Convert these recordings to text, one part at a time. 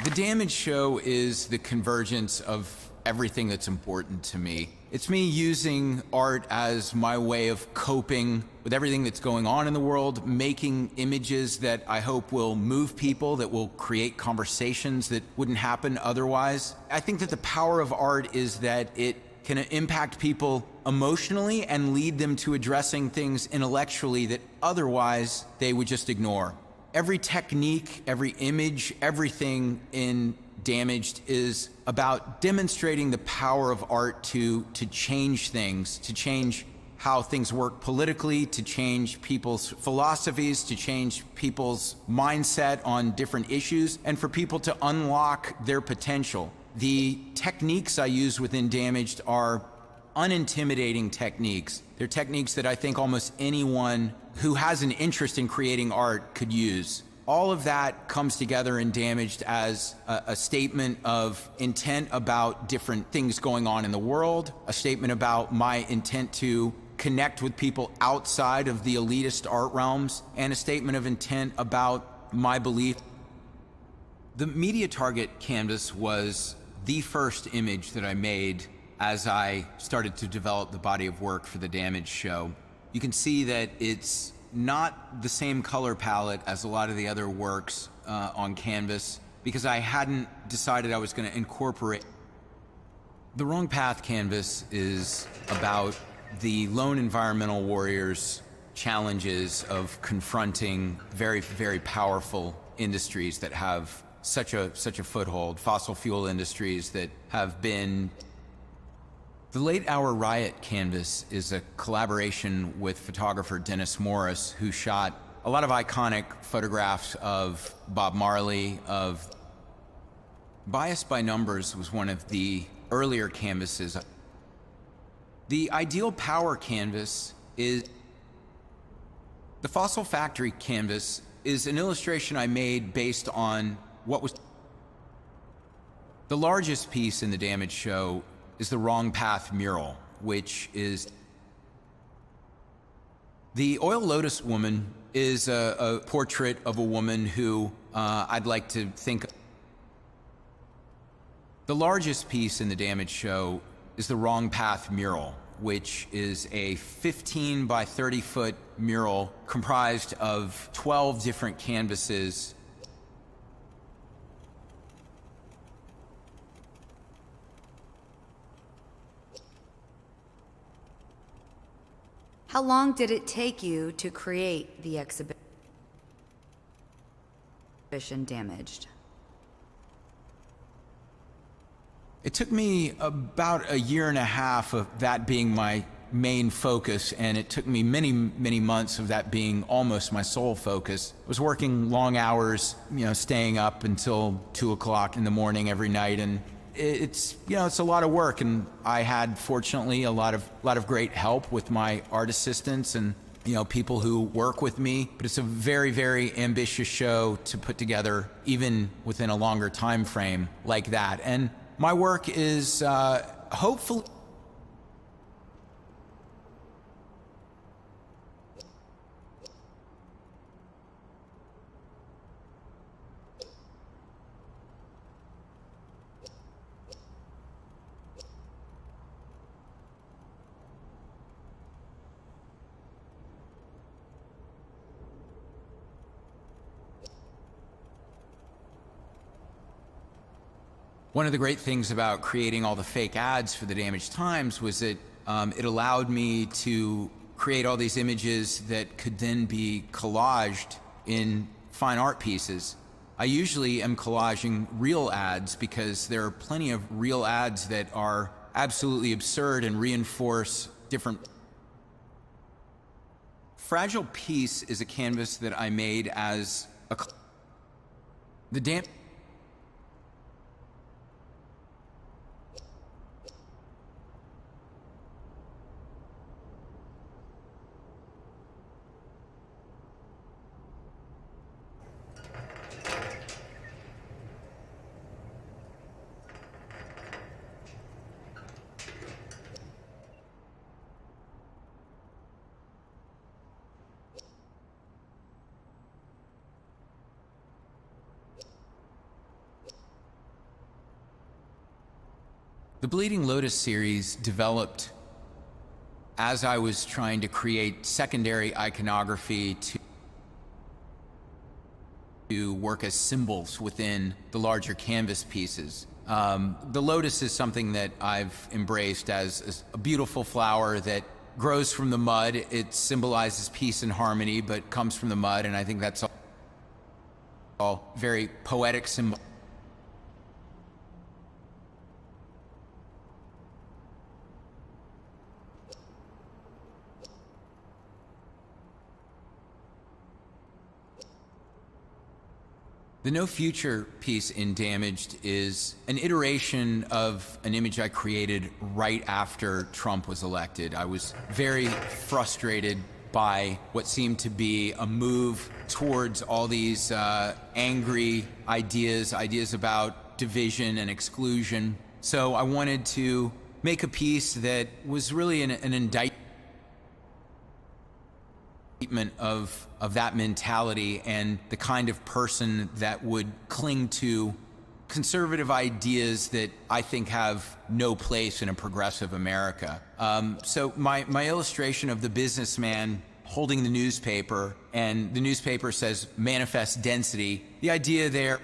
The Damage Show is the convergence of everything that's important to me. It's me using art as my way of coping with everything that's going on in the world, making images that I hope will move people, that will create conversations that wouldn't happen otherwise. I think that the power of art is that it can impact people emotionally and lead them to addressing things intellectually that otherwise they would just ignore. Every technique, every image, everything in Damaged is about demonstrating the power of art to change things, to change how things work politically, to change people's philosophies, to change people's mindset on different issues, and for people to unlock their potential. The techniques I use within Damaged are unintimidating techniques. They're techniques that I think almost anyone who has an interest in creating art could use. All of that comes together in Damaged as a statement of intent about different things going on in the world, a statement about my intent to connect with people outside of the elitist art realms, and a statement of intent about my belief. The Media Target canvas was the first image that I made as I started to develop the body of work for the Damaged Show. You can see that it's not the same color palette as a lot of the other works on canvas because I hadn't decided I was going to incorporate. The Wrong Path canvas is about the lone environmental warriors' challenges of confronting very, very powerful industries that have such a foothold, fossil fuel industries that have been. The Late Hour Riot canvas is a collaboration with photographer Dennis Morris, who shot a lot of iconic photographs of Bob Marley, of Bias by Numbers was one of the earlier canvases. The Ideal Power canvas is, the Fossil Factory canvas is an illustration I made based on what was. The largest piece in the Damaged Show is the Wrong Path mural, which is. The Oil Lotus Woman is a portrait of a woman who I'd like to think. The largest piece in the Damaged Show is the Wrong Path mural, which is a 15 by 30 foot mural comprised of 12 different canvases. How long did it take you to create the exhibition Damaged? It took me about a year and a half of that being my main focus, and it took me many, many months of that being almost my sole focus. I was working long hours, staying up until 2 o'clock in the morning every night, and it's a lot of work, and I had fortunately a lot of great help with my art assistants and people who work with me. But it's a very, very ambitious show to put together, even within a longer time frame like that. And my work is hopefully. One of the great things about creating all the fake ads for the Damaged Times was that it allowed me to create all these images that could then be collaged in fine art pieces. I usually am collaging real ads because there are plenty of real ads that are absolutely absurd and reinforce different. Fragile Peace is a canvas that I made as a. The Bleeding Lotus series developed as I was trying to create secondary iconography to work as symbols within the larger canvas pieces. The lotus is something that I've embraced as a beautiful flower that grows from the mud. It symbolizes peace and harmony, but comes from the mud, and I think that's all very poetic symbol. The No Future piece in Damaged is an iteration of an image I created right after Trump was elected. I was very frustrated by what seemed to be a move towards all these angry ideas about division and exclusion. So I wanted to make a piece that was really an indictment of that mentality and the kind of person that would cling to conservative ideas that I think have no place in a progressive America. So my illustration of the businessman holding the newspaper, and the newspaper says manifest density, the idea there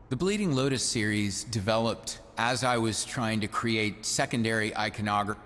The Bleeding Lotus series developed as I was trying to create secondary iconography.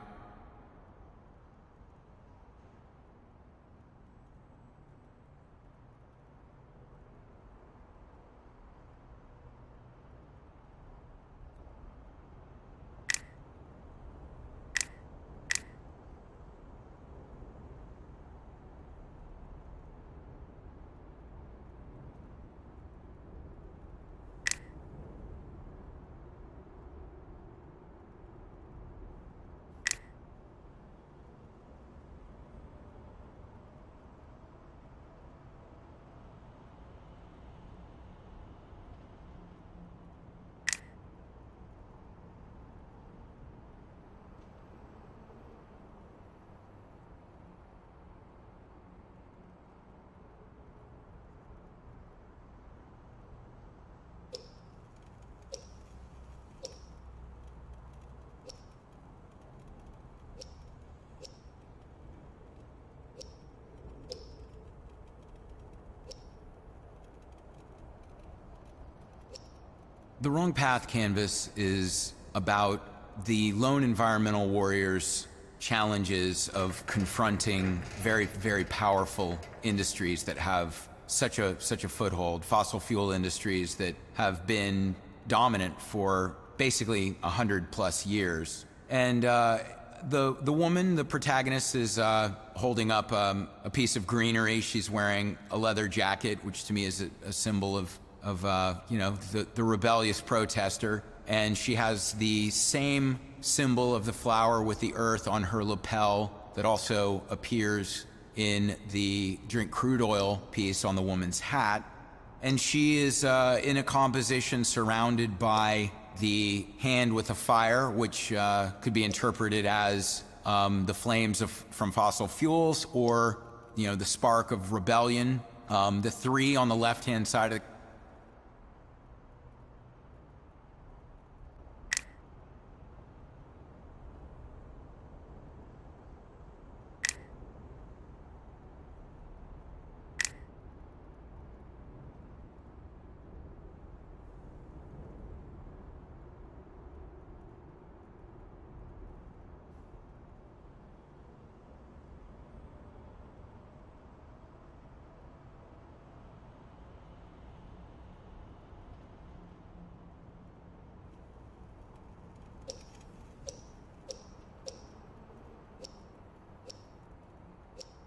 The Wrong Path canvas is about the lone environmental warriors' challenges of confronting very, very powerful industries that have such a foothold, fossil fuel industries that have been dominant for basically 100+ years. And the woman, the protagonist, is holding up a piece of greenery. She's wearing a leather jacket, which to me is a symbol of the rebellious protester, and she has the same symbol of the flower with the earth on her lapel that also appears in the Drink Crude Oil piece on the woman's hat. And she is in a composition surrounded by the hand with a fire, which could be interpreted as the flames from fossil fuels, or the spark of rebellion. The three on the left-hand side of the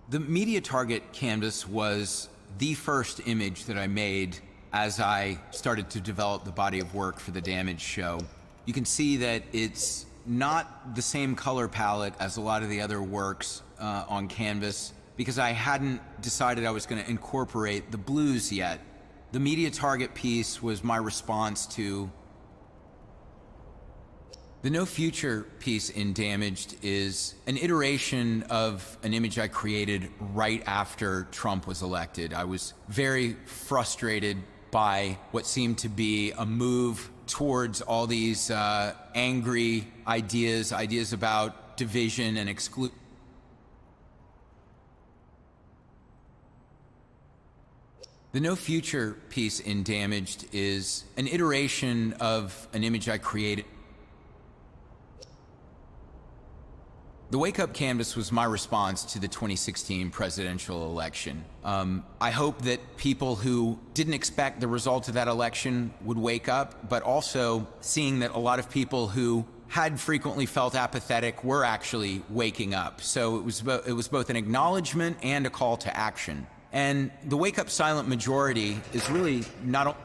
The Media Target canvas was the first image that I made as I started to develop the body of work for the Damaged show. You can see that it's not the same color palette as a lot of the other works on canvas, because I hadn't decided I was going to incorporate the blues yet. The Media Target piece was my response to The No Future piece in Damaged is an iteration of an image I created right after Trump was elected. I was very frustrated by what seemed to be a move towards all these angry ideas about division and exclusion. The No Future piece in Damaged is an iteration of an image I created. The Wake Up Canvas was my response to the 2016 presidential election. I hope that people who didn't expect the result of that election would wake up, but also seeing that a lot of people who had frequently felt apathetic were actually waking up. So it was both an acknowledgement and a call to action. And the Wake Up Silent Majority is really not